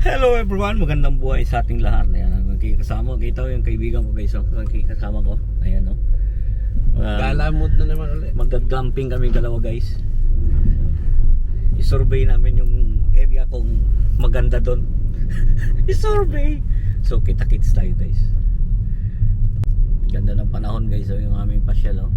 Hello everyone, magandang buhay sa ating lahat. Ayan, kasama kita yung kaibigan ko guys. Kasama ko. Ayan o. Galamod na naman ulit. Magga-glamping kami dalawa guys. I-survey namin yung area kung maganda doon. I-survey. So kita-kits tayo guys. Ganda ng panahon guys. So yung aming pasyal o.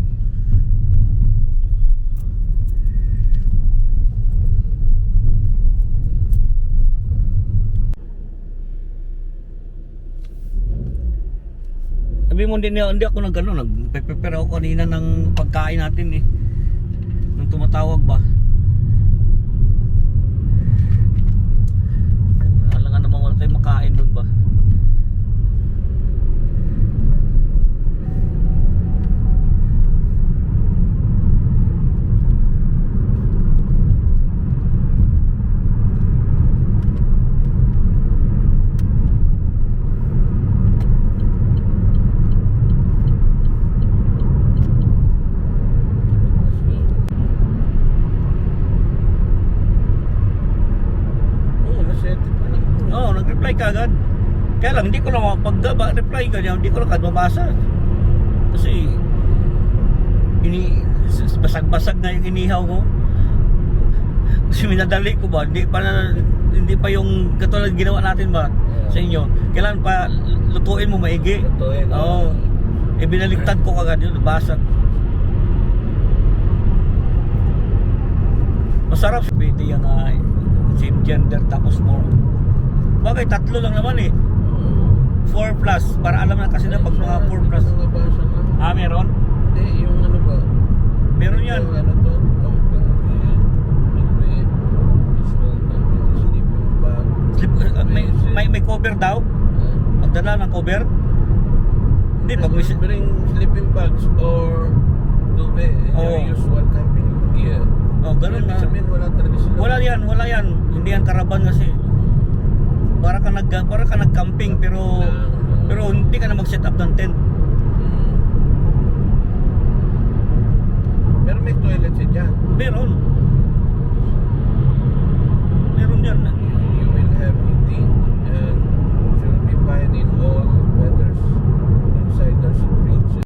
Sabi mo hindi ako nag-ano, nagpe-prepare ako kanina ng pagkain natin eh. Nung tumatawag ba? Alangan naman wala tayong makain doon ba? Nag-reply ka agad. Kaya lang hindi ko lang pag-reply ka niya, hindi ko lang mabasa. Kasi basag-basag na yung inihaw ko. Kasi minadali ko ba, hindi pa yung katulad ginawa natin ba sa inyo. Kailangan pa lutuin mo maigi. Lutuin. Oo. Binaliktad ko kagad yun, basag. Masarap pwede yung same gender tapos more. Bagay, 3 lang naman eh. 4 plus. Para alam na kasi na pag mga 4 plus. Meron? Hindi, yung ano ba? Meron yan. Yung ano to? May cover daw? Magdala ng cover? Hindi, pag may... Bring sleeping bags or duvet. Yung usual camping gear. Oh, ganun na. Sabihin, wala talaga sila. Wala yan. Hindi yan karaban kasi. Para ka nag-camping pero hindi ka na mag-set up ng tent. Pero may toilet siya dyan. Meron yan. You will have heating and should be fine in all weathers. Inside there's a fridge.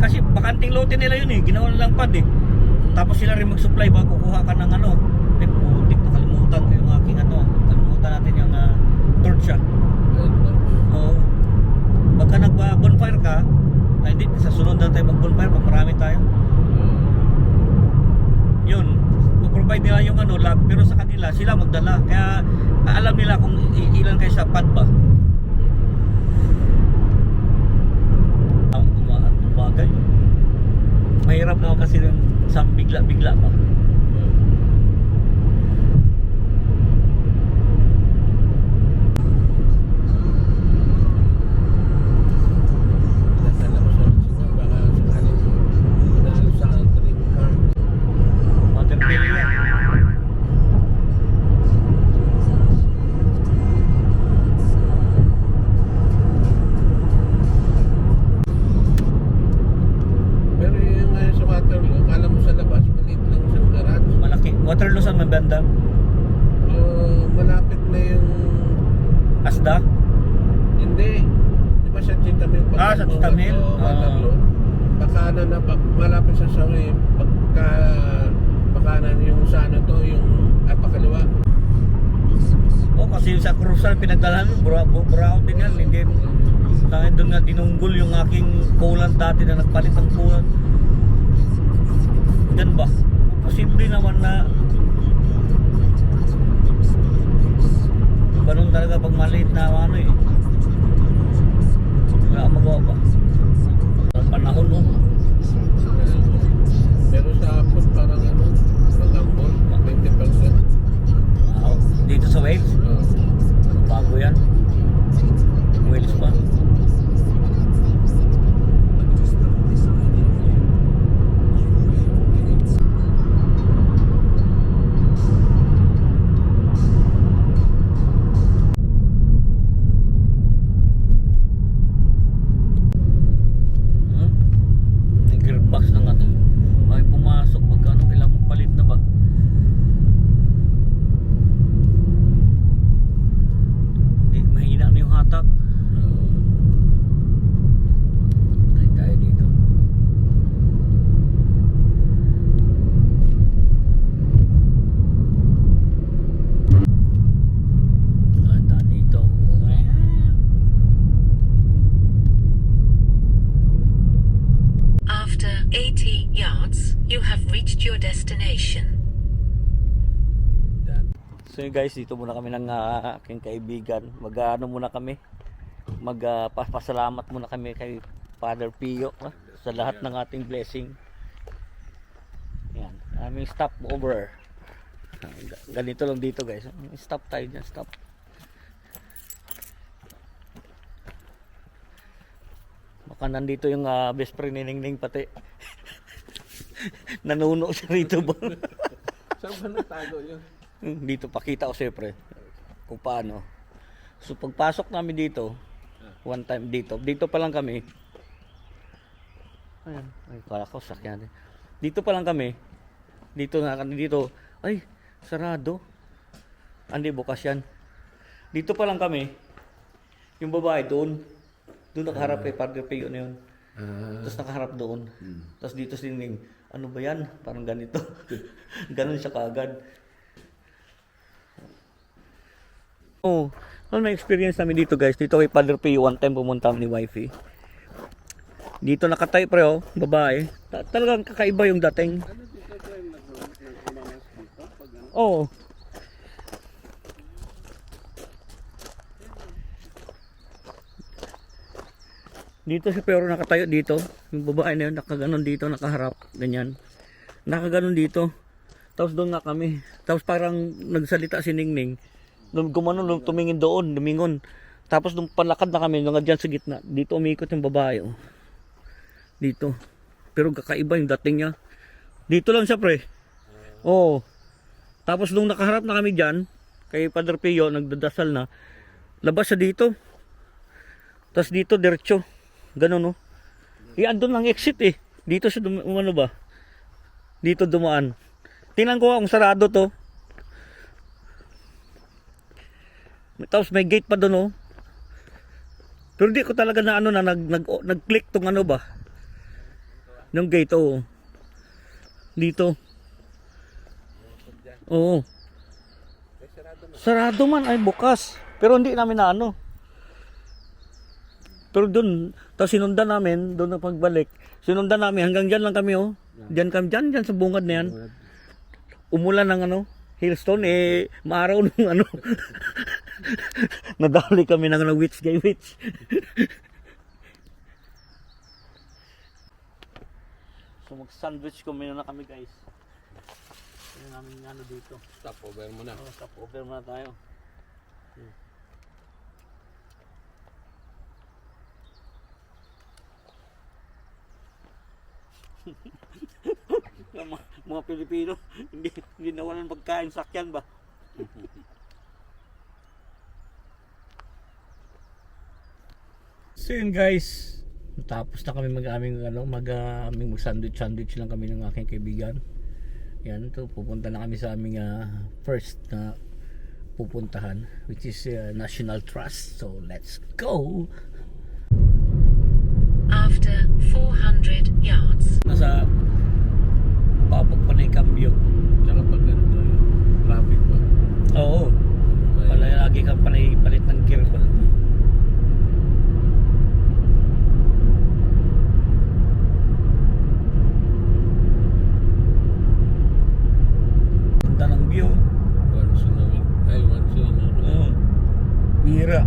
Kasi bakanting lote nila yun eh, ginawa nilang pad eh. Tapos sila rin mag-supply bago kuha ka ng ano. May putik na kalimutan ko yung aking ano. Kalimutan natin yung torch. Oo. Pagka nag-bonfire ka, ay hindi, sa sunod na tayo mag-bonfire pag marami tayo. Yun, provide nila yung ano, log, pero sa kanila, sila magdala. Kaya alam nila kung ilan kayo sa pad ba. Bagay. Mahirap na kasi yung bigla-bigla pa. Waterloo saan may banda? Malapit na yung Asda? Hindi. Di ba sa Chitamil? Sa Chitamil? Waterloo. Pakanan na, malapit sa Sawi. Pakanan yung sa ano to, yung pakaliwa. Kasi sa Cruzal pinagdalahan mo, buraot din yan. Hindi, doon nga dinunggol yung aking coolant dati na nagpalit ng coolant. Yan ba? Posible naman na ganun talaga pag maliit na ano eh. Wala magawa pa. Panahon mo. Pero sa hapon parang ano, matambol, 20%. Dito sa Wales? Bago yan. Wales pa. 80 yards, you have reached your destination. So yun guys, dito muna kami ng aking kaibigan. Mag-ano muna kami. Magpasalamat muna kami kay Father Pio sa lahat ng ating blessing. Yan, aming stop over. Ganito lang dito guys. Stop tayo dyan, stop. Baka nandito yung best friend ni Ningning pati. Nanuno siya rito ba? Saan ba natago yun? Dito pakita ko siyempre kung paano. So pagpasok namin dito, one time dito pa lang kami. Ayan, ay kala ko sakyan. Dito pa lang kami. Dito, ay sarado. Hindi bukas yan. Dito pa lang kami. Yung babae doon nakaharap kay Padre Pio na yun. Tapos nakaharap doon. Tapos dito sining, ano ba yan? Parang ganito. Ganon siya kaagad. Oh, may experience namin dito guys. Dito kay Padre Pio, one time pumunta kami ni wifey. Dito nakatayo pre oh, babae. Talagang kakaiba yung dating. Oh. Dito si pero nakatayo dito. Yung babae na yun nakaganon dito, nakaharap. Ganyan. Nakaganon dito. Tapos doon nga kami. Tapos parang nagsalita si Ningning. Nung gumanon, tumingin doon, lumingon. Tapos nung panlakad na kami, nung dyan sa gitna, dito umikot yung babae. Oh. Dito. Pero kakaiba yung dating niya. Dito lang siya pre. Oo. Tapos nung nakaharap na kami dyan, kay Padre Pio, nagdadasal na, labas siya dito. Tapos dito, diretso. Ganun, no? Andun lang exit eh. Dito siya, ano ba? Dito dumaan. Tingnan ko kung sarado to. Tapos may gate pa doon, oh. Pero di ko talaga na nag-click tong ano ba? Yung gate, oh. Dito. Oo. Sarado man, ay bukas. Pero hindi namin na ano. Pero doon, tapos sinundan namin, doon na pagbalik. Sinundan namin, hanggang dyan lang kami, oh. Dyan sa bungad na yan. Umulan ng ano, hailstone, maaraw nung ano. Nadali kami ng witch guy witch. So mag-sandwich kami na kami guys. Yan namin ano dito. Stop over muna. Stop over muna tayo. Mga Pilipino, hindi nawalan pagkain sakyan ba? So yun guys, tapos na kami mag-aming mag-sandwich lang kami ng aking kaibigan. Yan, to pupunta na kami sa aming first na pupuntahan, which is National Trust. So let's go. After 400 yards, Nasa papag pa na yung cambio. Tsaka pag ganito yung traffic ba? Oo. Lagi kang palit ng gear ba? Ganda ng view. Once in a week. Once in a week. Oo. Bira.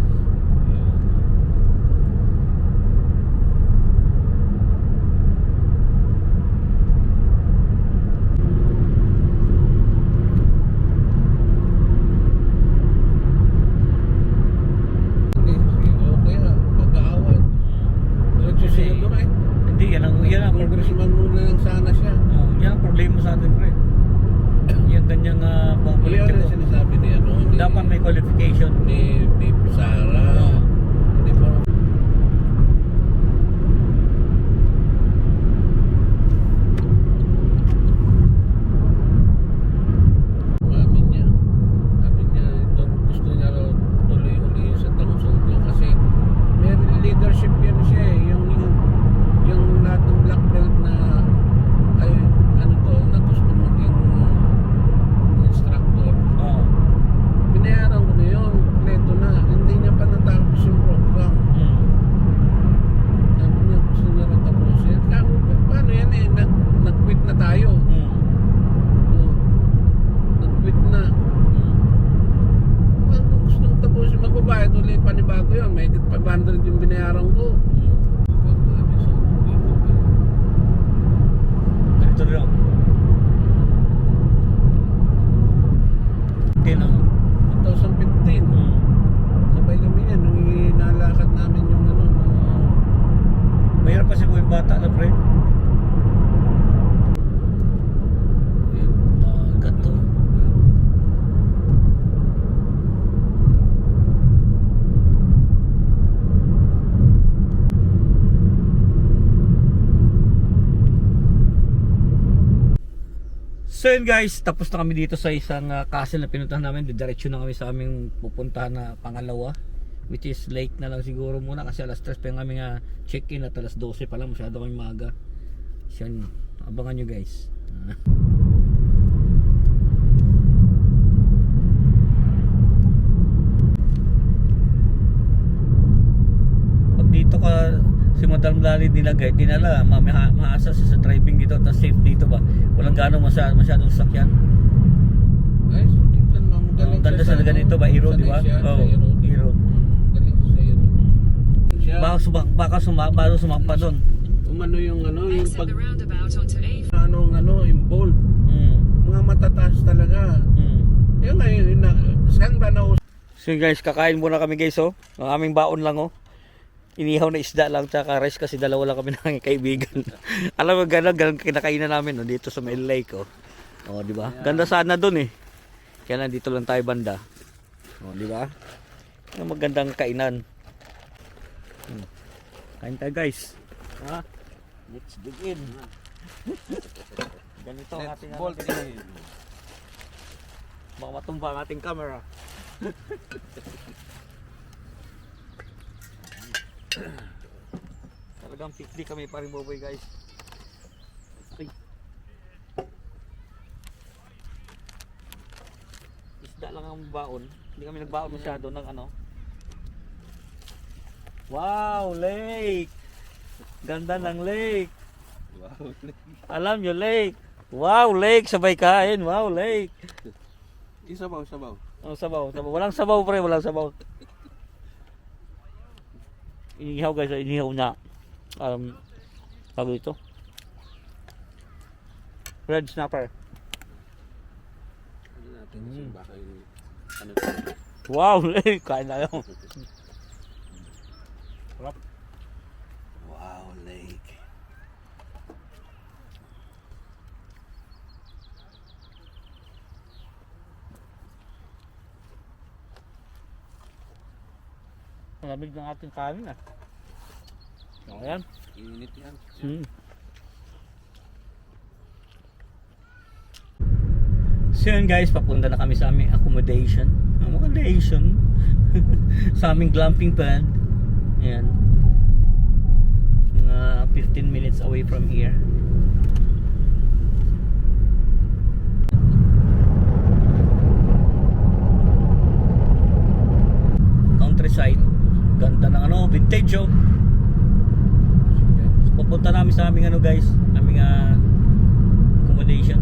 Okay na, pag-aawan. Diretso siya doon eh. Hindi, yan ang Congressman muna lang sana siya. yan ang problema sa atin, pre. Yung ganyang mga Huli ano politiko. sinasabi ni ano? Dapat may qualification. Ni Pipo Sara. Oo. Hindi pa. Sabi niya, gusto niya raw tuloy-uli sa Tangsudo kasi may leadership yan siya eh. Yung lahat ng black belt na ay ano to, na gusto maging instructor. Oo. Binayaran ko na yun, kompleto na. Hindi niya pa 500 yung binayaran ko. Ganito rin ako. Okay na. 2015. Sabay kami yan. Nung inalakad namin yung ano. Mahirap kasi po yung bata na pre. Ganito. So yun guys, tapos na kami dito sa isang castle na pinuntahan namin. Diretso na kami sa aming pupuntahan na pangalawa, which is lake na lang siguro muna kasi alas 3 pa yung aming check-in at alas 12 pa lang, masyado kami maaga. So yun, abangan nyo guys. Pag dito ka si Madam Lali nilagay, dinala, maasa sa driving dito at safe dito ba? Walang ganong masyadong sakyan. Ay, tignan mo. Galing Ganda siya sa ganito ba? Iro, di ba? Oo, Iro. galing sa Iro. Siya, Baka sumakpa doon. umano yung ano, yung Exit pag, the roundabout onto A. yung bold. Mga matataas talaga. Yung ngayon, saan ba na So guys, kakain muna kami guys oh. Ang aming baon lang oh. Inihaw na isda lang tsaka rice kasi dalawa lang kami ng kaibigan. Alam mo ganun kinakainan namin oh, dito sa Mail Lake oh. Oh, di ba? Ganda sana doon eh. Kaya lang dito lang tayo banda. Oh, di ba? Ang magandang kainan. Kain tayo guys. Ha? Let's begin. Ganito ang ating baka matumba ang ating camera. Talagang picnic kami pa rin boboy guys. Ay. Isda lang ang baon. Hindi kami nagbaon masyado ng ano. Wow, lake! Ganda ng lake. Wow. Alam nyo, lake. Wow, lake. Sabay kain. Wow, lake. Isabaw. Oh, sabaw. Walang sabaw pre, walang sabaw. Inihaw guys, inihaw na. Bago ito. Red snapper. Ano natin kasi baka yung ano Wow, lake. Kain na yun. wow, lake. Malamig ng ating kanin ah. Ayan. Init yan. So yun guys, papunta na kami sa aming accommodation. Sa aming glamping pad. Ayan. Mga 15 minutes away from here. Countryside. Ganda ng ano, vintage oh. Pupunta namin sa aming ano guys, aming accommodation.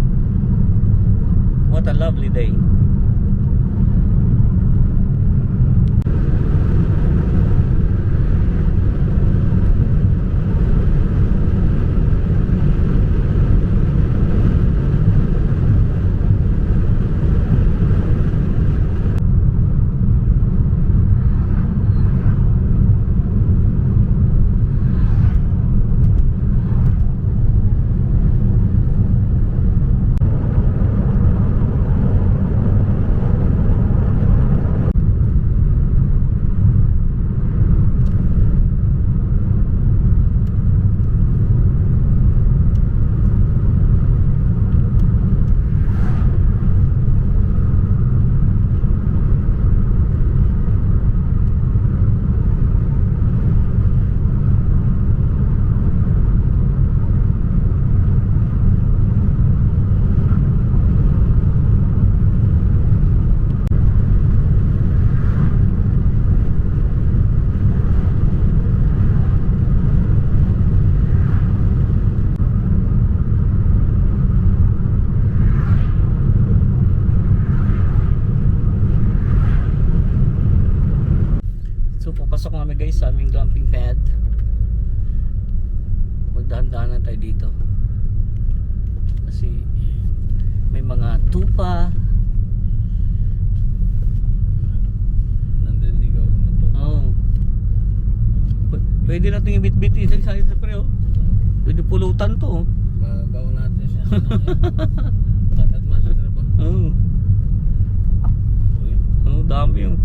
What a lovely day. glamping pad. Magdahan-dahanan tayo dito. Kasi may mga tupa. Nandiligaw na to. Oh. Pwede natin ibit-bit isang side sa pre, oh. Pwede pulutan to, oh. Babaw natin siya. Dapat master ba? Oh. Uy. Oh, dami yung.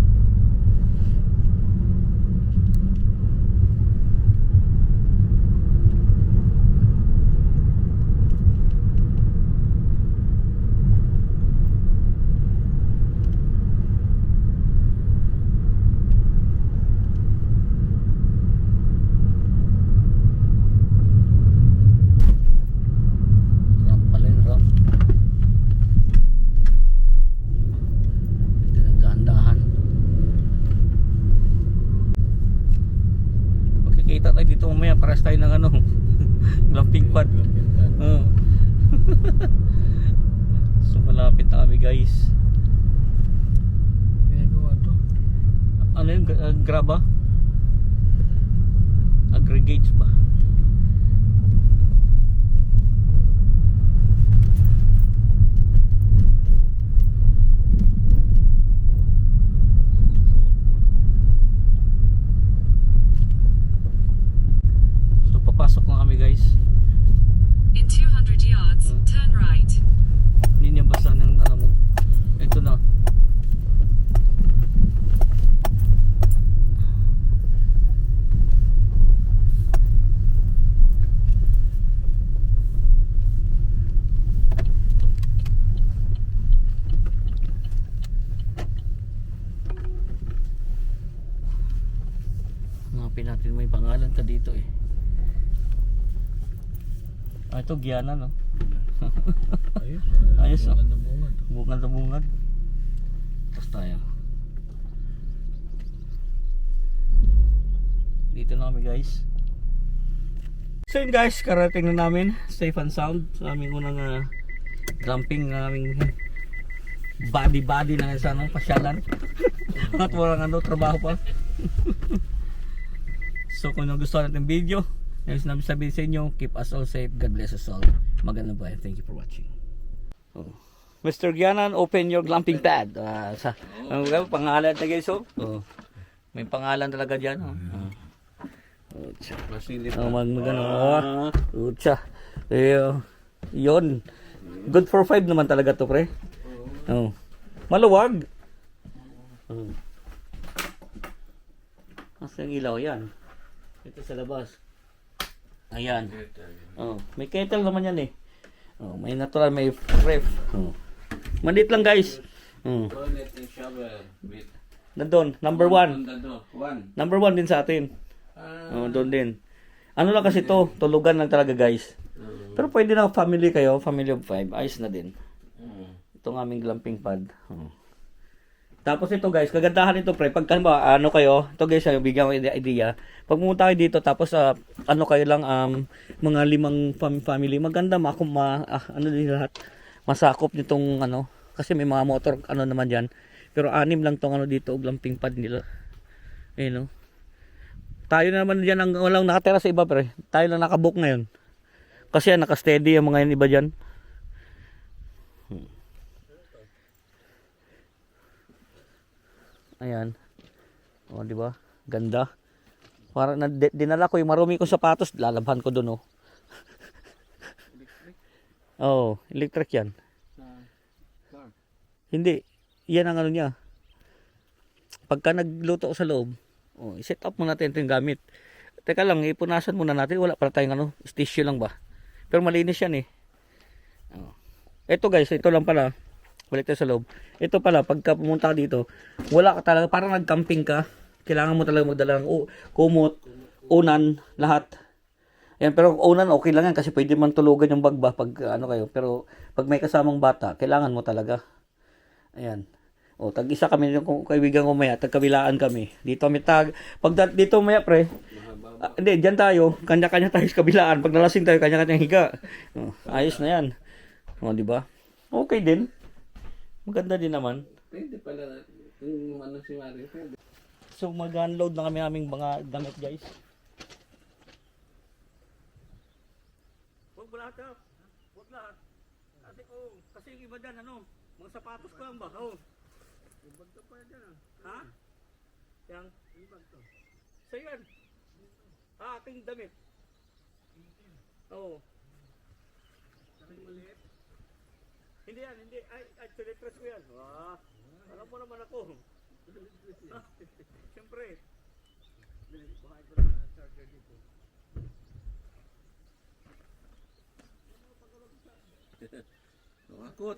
Ramp pala yung ramp. Ito nagdahan-dahan. Magkikita tayo dito mamaya. Pares tayo ng ano. Glamping pad. Oh. So malapit na kami guys. Ginagawa to. Ano yung graba? Aggregates ba? So papasok na kami guys. In 200 yards, turn right. Hindi niya basa ng ano mo. Ito na. Hanapin natin may pangalan ka dito eh. Ah, ito Giana no. Ayos. Ayos, oh. Bungad na bungad. Bungad na bungad. Tapos tayo. Dito na kami guys. So yun guys, karating na namin. Safe and sound. Sa aming unang glamping na aming body na sa ano, pasyalan. At walang ano, trabaho pa. So kung nagustuhan natin video, yung sinabi sabihin sa inyo, keep us all safe, God bless us all. Magandang buhay, thank you for watching. Oh. Mr. Gianan, open your glamping pad. Pangalan na guys, oh. Oh. May pangalan talaga dyan. Oh. Utsa. Masilip Oh, na. magano. Utsa. Yun. Good for 5 naman talaga to, pre. Oh. Maluwag. Oh. Asa yung ilaw yan? Ito sa labas. Ayan. Oh, may kettle naman yan eh. Oh, may natural, may ref. Oh. Maliit lang guys. Oh. Toilet and shower with Nandun, number 1. one. Number 1 din sa atin. Oh, doon din. Ano lang kasi to, tulugan lang talaga guys. Pero pwede na family kayo, family of 5, ayos na din. Itong aming glamping pad. Oh. Tapos ito guys, kagandahan ito pre, pagka ba ano kayo, ito guys, bigyan ko idea. Pag pumunta kayo dito tapos ano kayo lang mga 5 family, maganda ano din lahat. Masakop nitong ano, kasi may mga motor ano naman diyan. Pero 6 lang tong ano dito, glamping pad nila. Ayun no. Tayo naman diyan ang walang nakatira sa iba pre. Tayo lang nakabook ngayon. Kasi naka-steady yung mga yan iba diyan. Ayan. O, di ba? Ganda. Para dinala ko yung marumi kong sapatos, lalabhan ko doon, oh. Oh, electric yan. Hindi. Yan ang ano niya. Pagka nagluto ko sa loob, oh, i-set up muna natin ito yung gamit. Teka lang, ipunasan muna natin. Wala para tayong ano, tissue lang ba? Pero malinis yan eh. Oh. Ito guys, ito lang pala. Balik tayo sa loob. Ito pala, pagka pumunta ka dito, wala ka talaga, parang nag-camping ka. Kailangan mo talaga magdala ng kumot, unan, lahat. Ayan, pero unan okay lang yan kasi pwede man tulugan yung bag ba pag ano kayo. Pero pag may kasamang bata, kailangan mo talaga. Ayan. O, tag-isa kami yung kaibigan ko maya, tagkabilaan kami. Dito kami pag dito maya pre, hindi, dyan tayo, kanya-kanya tayo sa kabilaan. Pag nalasing tayo, kanya-kanya higa. O, ayos na yan. O, di ba? Okay din. Maganda din naman. Pwede pala yung ano si Mario. So mag-unload na kami aming mga damit guys. Huwag lahat ha. Huwag lahat. Kasi yung iba dyan ano, mga sapatos ko lang ba? Oh. Yung bag ka pa dyan. Ha? Yang? Yung bag to. Sa'yo yan. Aking damit. Oo. Saring maliit. Hindi yan, hindi. Ay, tulitres ko yan. Alam mo naman ako. Siyempre. Baka ito lang ang charger dito. Nakakot.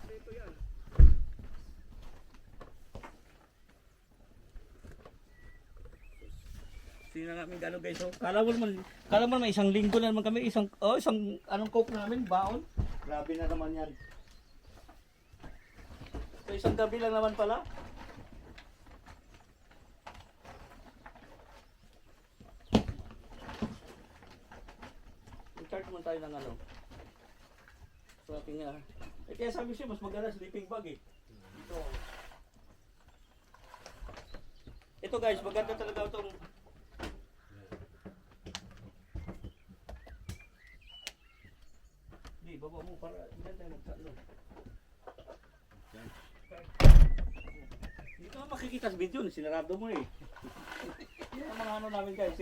Ito yan. Sino na kami gano'n guys. So, kala mo naman isang linggo na naman kami. Isang anong coke namin, baon. Grabe na naman yan. So isang gabi lang naman pala. I-charge mo tayo ng ano. So ating kaya sabi siya mas maganda sleeping bag eh. Ito guys, maganda talaga itong baba mo para hindi tayo magsalo. Dito ka makikita sa video, sinarado mo eh. Yan ang mga ano namin guys.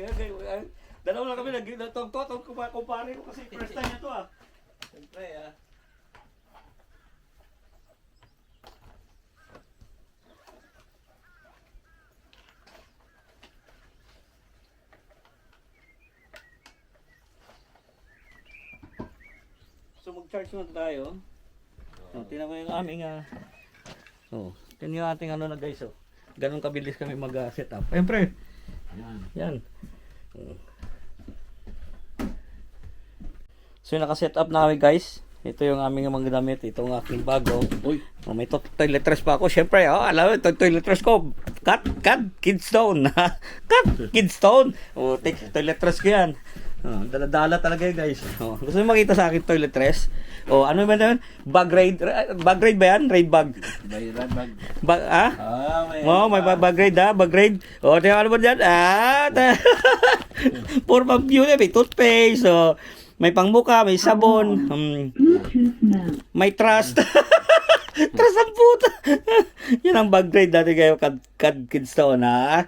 Dalawa lang kami nagtong-tong kumpare ko kasi first time niya to ah. Siyempre ah. So mag-charge muna tayo. Oh, tingnan mo yung aming tingnan yung ating ano na guys oh. Ganun kabilis kami mag-set up. Siyempre. Yan. So naka-set up na kami guys. Ito yung aming mga damit, itong aking bago. Uy, may toiletries pa ako. Siyempre, alam mo, toiletries ko. Cut, Kidstone. Cut, Kidstone. Toiletries ko yan. Dala-dala talaga yun guys. Gusto mo makita sa akin toiletries? Ano ba naman? Bag raid ba yan? Raid bag. Bag, may bag raid ha? Bag raid. Tingnan ano ba dyan? For pang-beauty, may toothpaste. May pangmuka, may sabon. May trust. Trust ang puta. Yan ang bag raid dati kayo, Kidstone ha?